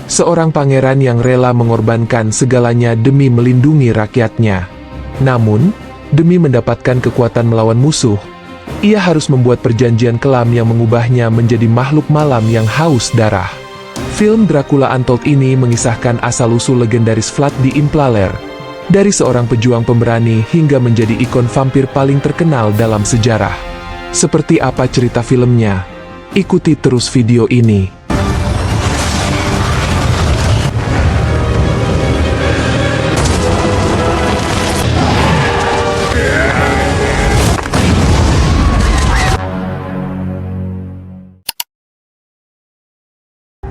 Seorang pangeran yang rela mengorbankan segalanya demi melindungi rakyatnya. Namun, demi mendapatkan kekuatan melawan musuh, ia harus membuat perjanjian kelam yang mengubahnya menjadi makhluk malam yang haus darah. Film Dracula Untold ini mengisahkan asal-usul legendaris Vlad the Impaler, dari seorang pejuang pemberani hingga menjadi ikon vampir paling terkenal dalam sejarah. Seperti apa cerita filmnya? Ikuti terus video ini.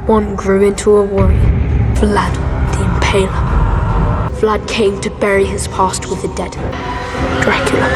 One grew into a warrior, Vlad the Impaler. Vlad came to bury his past with the dead, Dracula.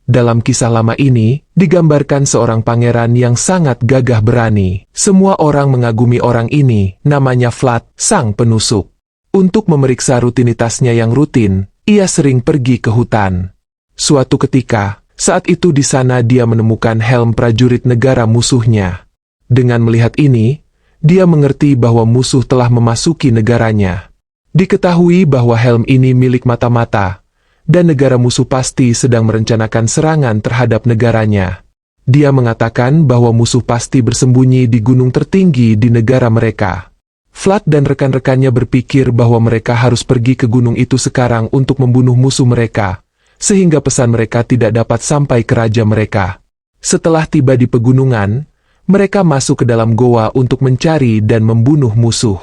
Dalam kisah lama ini, digambarkan seorang pangeran yang sangat gagah berani. Semua orang mengagumi orang ini, namanya Vlad, sang penusuk. Untuk memeriksa rutinitasnya yang rutin, ia sering pergi ke hutan. Suatu ketika, saat itu di sana dia menemukan helm prajurit negara musuhnya. Dengan melihat ini, dia mengerti bahwa musuh telah memasuki negaranya. Diketahui bahwa helm ini milik mata-mata, dan negara musuh pasti sedang merencanakan serangan terhadap negaranya. Dia mengatakan bahwa musuh pasti bersembunyi di gunung tertinggi di negara mereka. Vlad dan rekan-rekannya berpikir bahwa mereka harus pergi ke gunung itu sekarang untuk membunuh musuh mereka, sehingga pesan mereka tidak dapat sampai ke raja mereka. Setelah tiba di pegunungan, mereka masuk ke dalam goa untuk mencari dan membunuh musuh.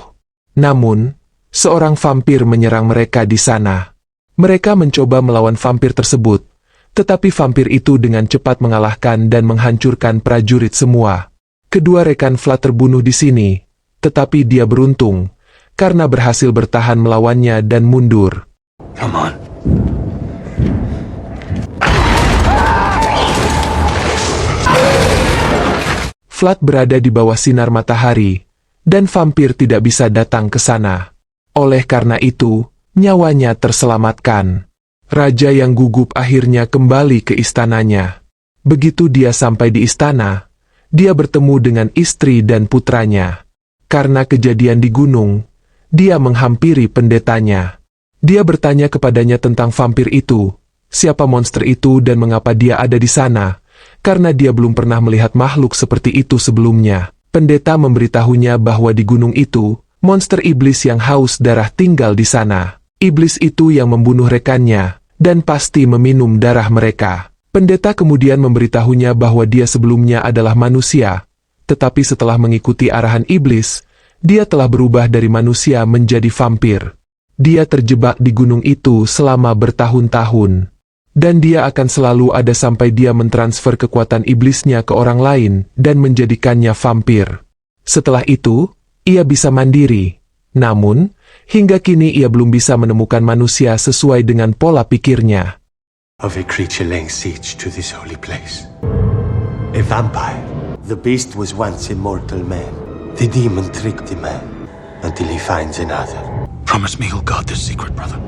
Namun, seorang vampir menyerang mereka di sana. Mereka mencoba melawan vampir tersebut, tetapi vampir itu dengan cepat mengalahkan dan menghancurkan prajurit semua. Kedua rekan Vlad terbunuh di sini, tetapi dia beruntung, karena berhasil bertahan melawannya dan mundur. Come on. Vlad berada di bawah sinar matahari, dan vampir tidak bisa datang ke sana. Oleh karena itu, nyawanya terselamatkan. Raja yang gugup akhirnya kembali ke istananya. Begitu dia sampai di istana, dia bertemu dengan istri dan putranya. Karena kejadian di gunung, dia menghampiri pendetanya. Dia bertanya kepadanya tentang vampir itu, siapa monster itu dan mengapa dia ada di sana. Karena dia belum pernah melihat makhluk seperti itu sebelumnya. Pendeta memberitahunya bahwa di gunung itu, monster iblis yang haus darah tinggal di sana. Iblis itu yang membunuh rekannya, dan pasti meminum darah mereka. Pendeta kemudian memberitahunya bahwa dia sebelumnya adalah manusia, tetapi setelah mengikuti arahan iblis, dia telah berubah dari manusia menjadi vampir. Dia terjebak di gunung itu selama bertahun-tahun. Dan dia akan selalu ada sampai dia mentransfer kekuatan iblisnya ke orang lain dan menjadikannya vampir. Setelah itu, ia bisa mandiri. Namun, hingga kini ia belum bisa menemukan manusia sesuai dengan pola pikirnya. Of a creature laying siege to this holy place. A vampire. The beast was once a mortal man. The demon tricked the man until he finds another. Promise me you'll guard this secret, brother.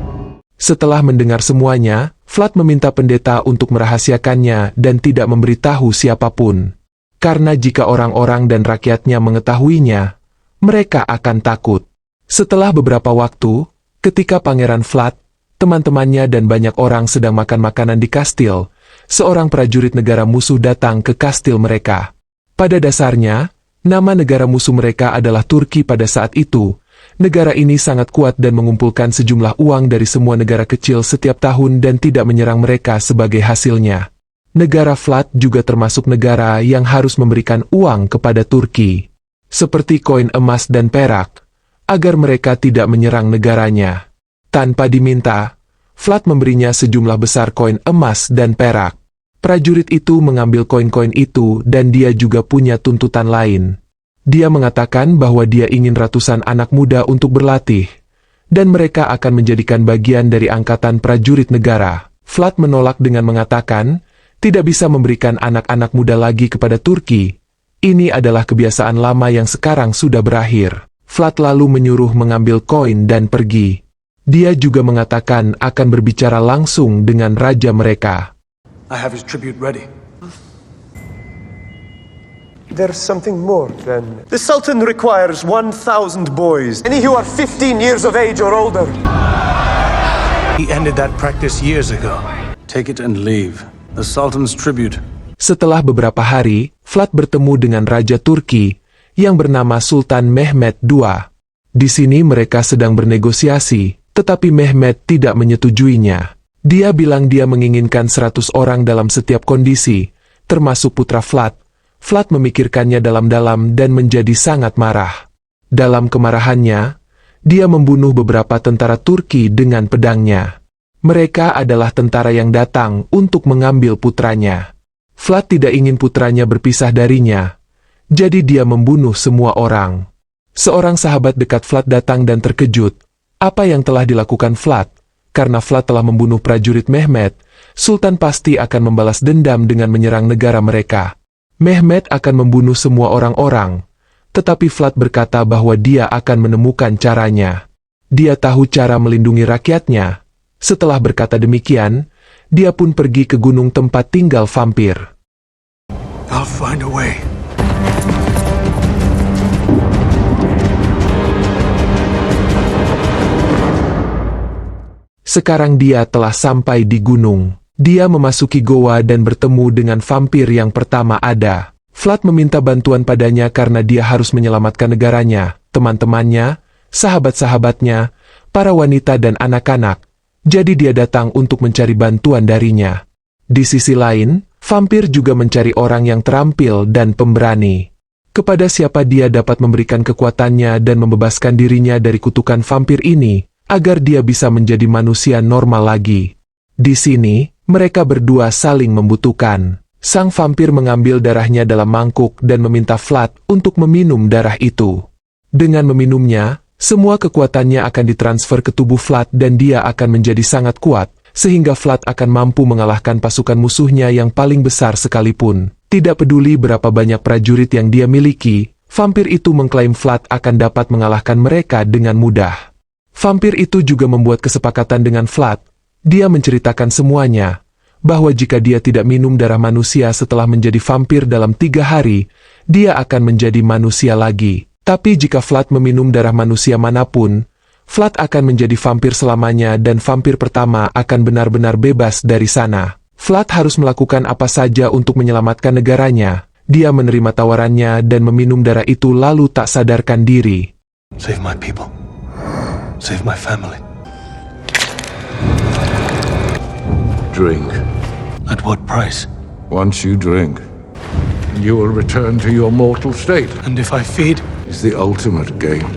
Setelah mendengar semuanya, Vlad meminta pendeta untuk merahasiakannya dan tidak memberitahu siapapun. Karena jika orang-orang dan rakyatnya mengetahuinya, mereka akan takut. Setelah beberapa waktu, ketika Pangeran Vlad, teman-temannya dan banyak orang sedang makan makanan di kastil, seorang prajurit negara musuh datang ke kastil mereka. Pada dasarnya, nama negara musuh mereka adalah Turki pada saat itu. Negara ini sangat kuat dan mengumpulkan sejumlah uang dari semua negara kecil setiap tahun dan tidak menyerang mereka sebagai hasilnya. Negara Vlad juga termasuk negara yang harus memberikan uang kepada Turki, seperti koin emas dan perak, agar mereka tidak menyerang negaranya. Tanpa diminta, Vlad memberinya sejumlah besar koin emas dan perak. Prajurit itu mengambil koin-koin itu dan dia juga punya tuntutan lain. Dia mengatakan bahwa dia ingin ratusan anak muda untuk berlatih, dan mereka akan menjadikan bagian dari angkatan prajurit negara. Vlad menolak dengan mengatakan, tidak bisa memberikan anak-anak muda lagi kepada Turki. Ini adalah kebiasaan lama yang sekarang sudah berakhir. Vlad lalu menyuruh mengambil koin dan pergi. Dia juga mengatakan akan berbicara langsung dengan raja mereka. I have his tribute ready. There's something more than... The Sultan requires 1,000 boys. Any who are 15 years of age or older. He ended that practice years ago. Take it and leave. The Sultan's tribute. Setelah beberapa hari, Vlad bertemu dengan Raja Turki yang bernama Sultan Mehmed II. Di sini mereka sedang bernegosiasi, tetapi Mehmed tidak menyetujuinya. Dia bilang dia menginginkan 100 orang dalam setiap kondisi, termasuk putra Vlad. Vlad memikirkannya dalam-dalam dan menjadi sangat marah. Dalam kemarahannya, dia membunuh beberapa tentara Turki dengan pedangnya. Mereka adalah tentara yang datang untuk mengambil putranya. Vlad tidak ingin putranya berpisah darinya, jadi dia membunuh semua orang. Seorang sahabat dekat Vlad datang dan terkejut. Apa yang telah dilakukan Vlad? Karena Vlad telah membunuh prajurit Mehmed, Sultan pasti akan membalas dendam dengan menyerang negara mereka. Mehmed akan membunuh semua orang-orang, tetapi Vlad berkata bahwa dia akan menemukan caranya. Dia tahu cara melindungi rakyatnya. Setelah berkata demikian, dia pun pergi ke gunung tempat tinggal vampir. I'll find a way. Sekarang dia telah sampai di gunung. Dia memasuki goa dan bertemu dengan vampir yang pertama ada. Vlad meminta bantuan padanya karena dia harus menyelamatkan negaranya, teman-temannya, sahabat-sahabatnya, para wanita dan anak-anak. Jadi dia datang untuk mencari bantuan darinya. Di sisi lain, vampir juga mencari orang yang terampil dan pemberani. Kepada siapa dia dapat memberikan kekuatannya dan membebaskan dirinya dari kutukan vampir ini, agar dia bisa menjadi manusia normal lagi. Di sini, mereka berdua saling membutuhkan. Sang vampir mengambil darahnya dalam mangkuk dan meminta Vlad untuk meminum darah itu. Dengan meminumnya, semua kekuatannya akan ditransfer ke tubuh Vlad dan dia akan menjadi sangat kuat, sehingga Vlad akan mampu mengalahkan pasukan musuhnya yang paling besar sekalipun. Tidak peduli berapa banyak prajurit yang dia miliki, vampir itu mengklaim Vlad akan dapat mengalahkan mereka dengan mudah. Vampir itu juga membuat kesepakatan dengan Vlad. Dia menceritakan semuanya, bahwa jika dia tidak minum darah manusia setelah menjadi vampir dalam 3 hari, dia akan menjadi manusia lagi. Tapi jika Vlad meminum darah manusia manapun, Vlad akan menjadi vampir selamanya dan vampir pertama akan benar-benar bebas dari sana. Vlad harus melakukan apa saja untuk menyelamatkan negaranya. Dia menerima tawarannya dan meminum darah itu lalu tak sadarkan diri. Save my people. Save my family. Drink. At what price? Once you drink, you will return to your mortal state. And if I feed? It's the ultimate game.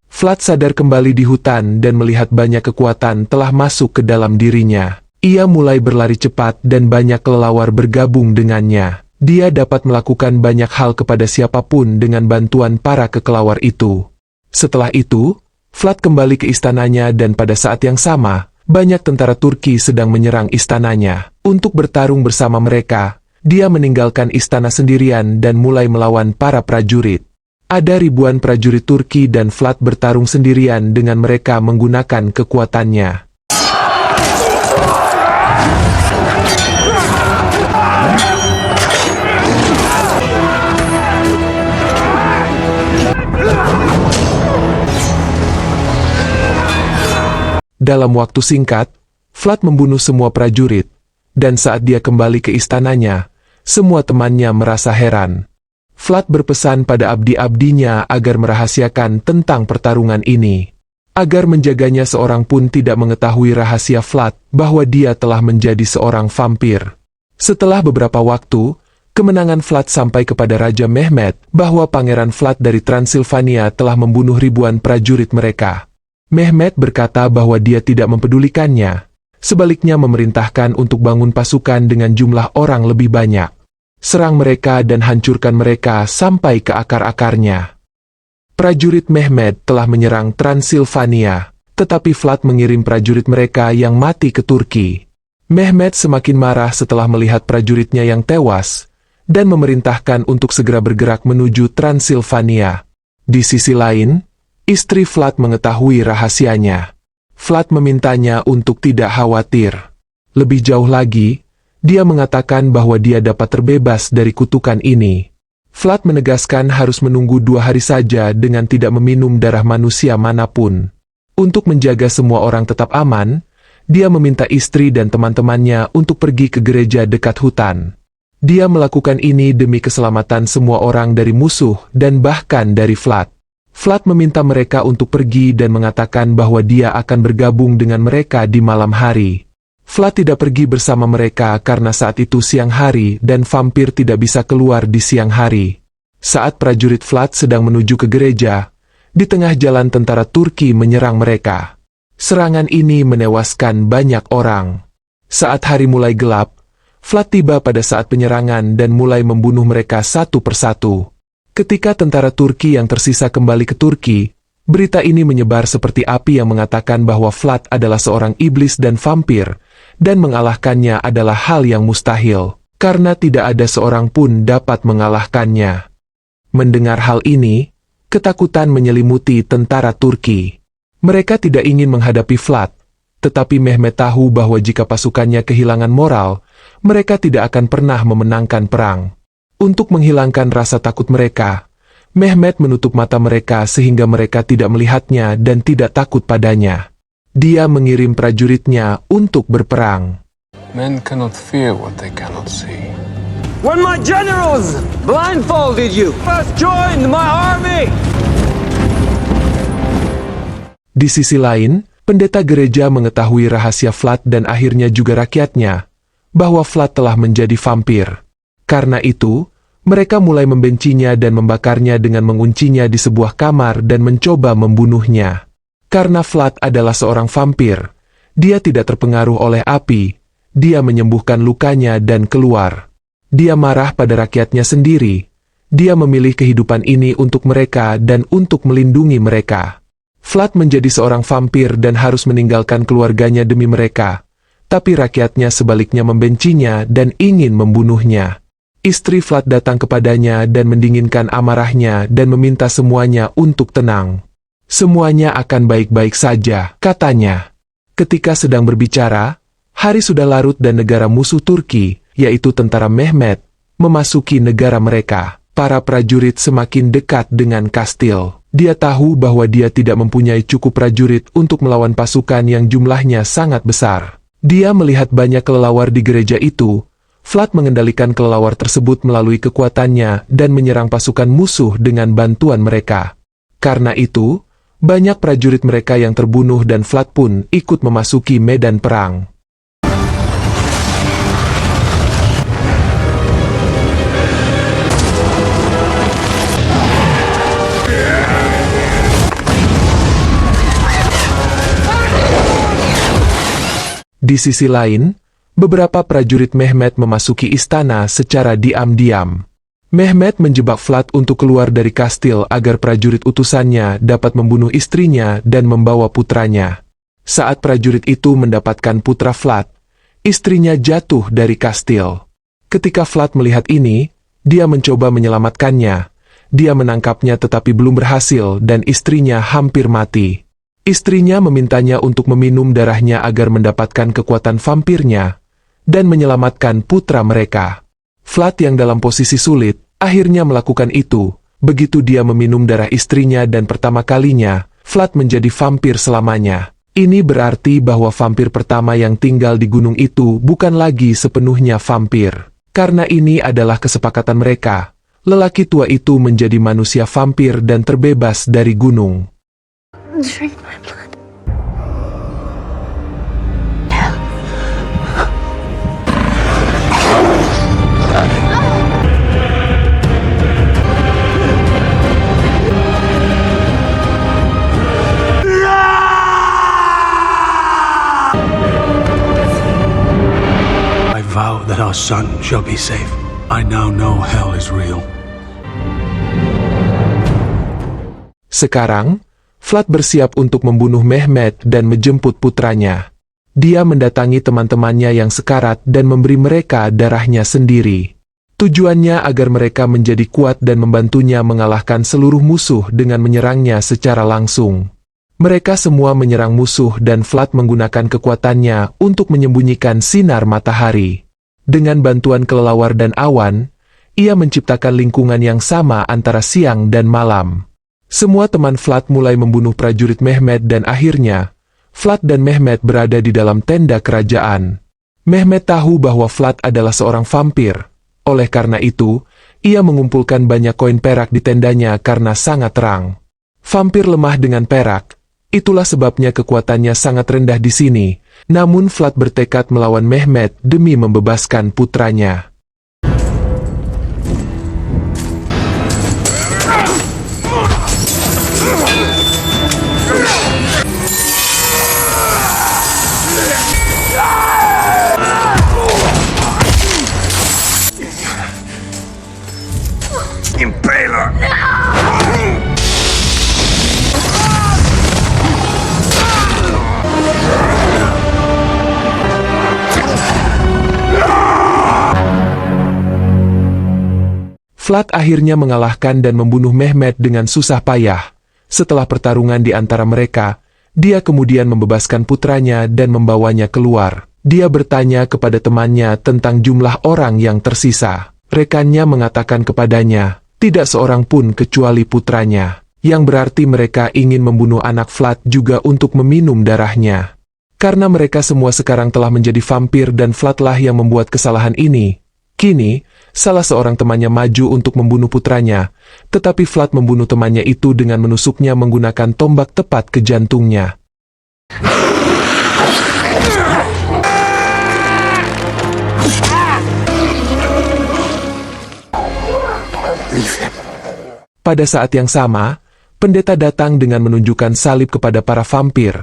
Vlad sadar kembali di hutan dan melihat banyak kekuatan telah masuk ke dalam dirinya. Ia mulai berlari cepat dan banyak kelelawar bergabung dengannya. Dia dapat melakukan banyak hal kepada siapapun dengan bantuan para kekelawar itu. Setelah itu, Vlad kembali ke istananya dan pada saat yang sama, banyak tentara Turki sedang menyerang istananya. Untuk bertarung bersama mereka, dia meninggalkan istana sendirian dan mulai melawan para prajurit. Ada ribuan prajurit Turki dan Vlad bertarung sendirian dengan mereka menggunakan kekuatannya. Dalam waktu singkat, Vlad membunuh semua prajurit, dan saat dia kembali ke istananya, semua temannya merasa heran. Vlad berpesan pada abdi-abdinya agar merahasiakan tentang pertarungan ini. Agar menjaganya seorang pun tidak mengetahui rahasia Vlad bahwa dia telah menjadi seorang vampir. Setelah beberapa waktu, kemenangan Vlad sampai kepada Raja Mehmed bahwa Pangeran Vlad dari Transilvania telah membunuh ribuan prajurit mereka. Mehmed berkata bahwa dia tidak mempedulikannya. Sebaliknya memerintahkan untuk bangun pasukan dengan jumlah orang lebih banyak. Serang mereka dan hancurkan mereka sampai ke akar-akarnya. Prajurit Mehmed telah menyerang Transilvania, tetapi Vlad mengirim prajurit mereka yang mati ke Turki. Mehmed semakin marah setelah melihat prajuritnya yang tewas, dan memerintahkan untuk segera bergerak menuju Transilvania. Di sisi lain, Istri Vlad mengetahui rahasianya. Vlad memintanya untuk tidak khawatir. Lebih jauh lagi, dia mengatakan bahwa dia dapat terbebas dari kutukan ini. Vlad menegaskan harus menunggu 2 hari saja dengan tidak meminum darah manusia manapun. Untuk menjaga semua orang tetap aman, dia meminta istri dan teman-temannya untuk pergi ke gereja dekat hutan. Dia melakukan ini demi keselamatan semua orang dari musuh dan bahkan dari Vlad. Vlad meminta mereka untuk pergi dan mengatakan bahwa dia akan bergabung dengan mereka di malam hari. Vlad tidak pergi bersama mereka karena saat itu siang hari dan vampir tidak bisa keluar di siang hari. Saat prajurit Vlad sedang menuju ke gereja, di tengah jalan tentara Turki menyerang mereka. Serangan ini menewaskan banyak orang. Saat hari mulai gelap, Vlad tiba pada saat penyerangan dan mulai membunuh mereka satu persatu. Ketika tentara Turki yang tersisa kembali ke Turki, berita ini menyebar seperti api yang mengatakan bahwa Vlad adalah seorang iblis dan vampir, dan mengalahkannya adalah hal yang mustahil, karena tidak ada seorang pun dapat mengalahkannya. Mendengar hal ini, ketakutan menyelimuti tentara Turki. Mereka tidak ingin menghadapi Vlad, tetapi Mehmet tahu bahwa jika pasukannya kehilangan moral, mereka tidak akan pernah memenangkan perang. Untuk menghilangkan rasa takut mereka, Mehmet menutup mata mereka sehingga mereka tidak melihatnya dan tidak takut padanya. Dia mengirim prajuritnya untuk berperang. Men cannot fear what they cannot see. When my generals blindfolded you, first joined my army. Di sisi lain, pendeta gereja mengetahui rahasia Vlad dan akhirnya juga rakyatnya, bahwa Vlad telah menjadi vampir. Karena itu, mereka mulai membencinya dan membakarnya dengan menguncinya di sebuah kamar dan mencoba membunuhnya. Karena Vlad adalah seorang vampir, dia tidak terpengaruh oleh api, dia menyembuhkan lukanya dan keluar. Dia marah pada rakyatnya sendiri, dia memilih kehidupan ini untuk mereka dan untuk melindungi mereka. Vlad menjadi seorang vampir dan harus meninggalkan keluarganya demi mereka, tapi rakyatnya sebaliknya membencinya dan ingin membunuhnya. Istri Vlad datang kepadanya dan mendinginkan amarahnya dan meminta semuanya untuk tenang. Semuanya akan baik-baik saja, katanya. Ketika sedang berbicara, hari sudah larut dan negara musuh Turki, yaitu tentara Mehmet, memasuki negara mereka. Para prajurit semakin dekat dengan kastil. Dia tahu bahwa dia tidak mempunyai cukup prajurit untuk melawan pasukan yang jumlahnya sangat besar. Dia melihat banyak kelelawar di gereja itu. Vlad mengendalikan kelelawar tersebut melalui kekuatannya dan menyerang pasukan musuh dengan bantuan mereka. Karena itu, banyak prajurit mereka yang terbunuh dan Vlad pun ikut memasuki medan perang. Di sisi lain, beberapa prajurit Mehmet memasuki istana secara diam-diam. Mehmet menjebak Vlad untuk keluar dari kastil agar prajurit utusannya dapat membunuh istrinya dan membawa putranya. Saat prajurit itu mendapatkan putra Vlad, istrinya jatuh dari kastil. Ketika Vlad melihat ini, dia mencoba menyelamatkannya. Dia menangkapnya tetapi belum berhasil dan istrinya hampir mati. Istrinya memintanya untuk meminum darahnya agar mendapatkan kekuatan vampirnya dan menyelamatkan putra mereka. Vlad yang dalam posisi sulit, akhirnya melakukan itu. Begitu dia meminum darah istrinya dan pertama kalinya, Vlad menjadi vampir selamanya. Ini berarti bahwa vampir pertama yang tinggal di gunung itu bukan lagi sepenuhnya vampir. Karena ini adalah kesepakatan mereka, lelaki tua itu menjadi manusia vampir dan terbebas dari gunung. Drink my blood. I vow that our son shall be safe. I now know hell is real. Sekarang, Vlad bersiap untuk membunuh Mehmet dan menjemput putranya. Dia mendatangi teman-temannya yang sekarat dan memberi mereka darahnya sendiri. Tujuannya agar mereka menjadi kuat dan membantunya mengalahkan seluruh musuh dengan menyerangnya secara langsung. Mereka semua menyerang musuh dan Vlad menggunakan kekuatannya untuk menyembunyikan sinar matahari. Dengan bantuan kelelawar dan awan, ia menciptakan lingkungan yang sama antara siang dan malam. Semua teman Vlad mulai membunuh prajurit Mehmet dan akhirnya, Vlad dan Mehmet berada di dalam tenda kerajaan. Mehmet tahu bahwa Vlad adalah seorang vampir. Oleh karena itu, ia mengumpulkan banyak koin perak di tendanya karena sangat terang. Vampir lemah dengan perak. Itulah sebabnya kekuatannya sangat rendah di sini. Namun Vlad bertekad melawan Mehmet demi membebaskan putranya. Vlad akhirnya mengalahkan dan membunuh Mehmet dengan susah payah. Setelah pertarungan di antara mereka, dia kemudian membebaskan putranya dan membawanya keluar. Dia bertanya kepada temannya tentang jumlah orang yang tersisa. Rekannya mengatakan kepadanya, tidak seorang pun kecuali putranya. Yang berarti mereka ingin membunuh anak Vlad juga untuk meminum darahnya. Karena mereka semua sekarang telah menjadi vampir dan Vladlah yang membuat kesalahan ini. Kini, salah seorang temannya maju untuk membunuh putranya, tetapi Vlad membunuh temannya itu dengan menusuknya menggunakan tombak tepat ke jantungnya. Pada saat yang sama, pendeta datang dengan menunjukkan salib kepada para vampir.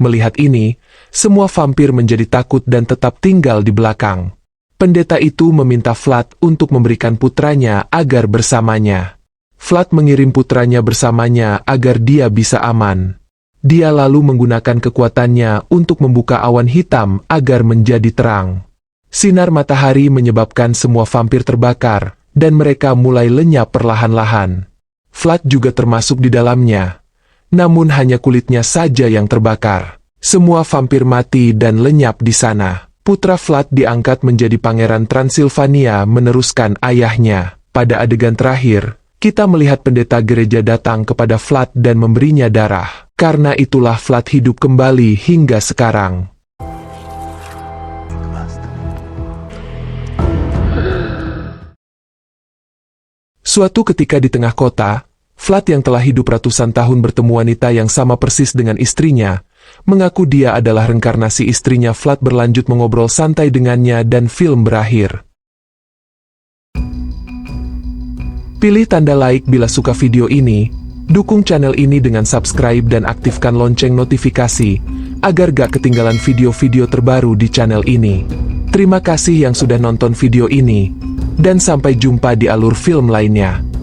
Melihat ini, semua vampir menjadi takut dan tetap tinggal di belakang. Pendeta itu meminta Vlad untuk memberikan putranya agar bersamanya. Vlad mengirim putranya bersamanya agar dia bisa aman. Dia lalu menggunakan kekuatannya untuk membuka awan hitam agar menjadi terang. Sinar matahari menyebabkan semua vampir terbakar, dan mereka mulai lenyap perlahan-lahan. Vlad juga termasuk di dalamnya. Namun hanya kulitnya saja yang terbakar. Semua vampir mati dan lenyap di sana. Putra Vlad diangkat menjadi Pangeran Transilvania meneruskan ayahnya. Pada adegan terakhir, kita melihat pendeta gereja datang kepada Vlad dan memberinya darah. Karena itulah Vlad hidup kembali hingga sekarang. Suatu ketika di tengah kota, Vlad yang telah hidup ratusan tahun bertemu wanita yang sama persis dengan istrinya, mengaku dia adalah reinkarnasi istrinya. Vlad berlanjut mengobrol santai dengannya dan film berakhir. Pilih tanda like bila suka video ini, dukung channel ini dengan subscribe dan aktifkan lonceng notifikasi, agar gak ketinggalan video-video terbaru di channel ini. Terima kasih yang sudah nonton video ini, dan sampai jumpa di alur film lainnya.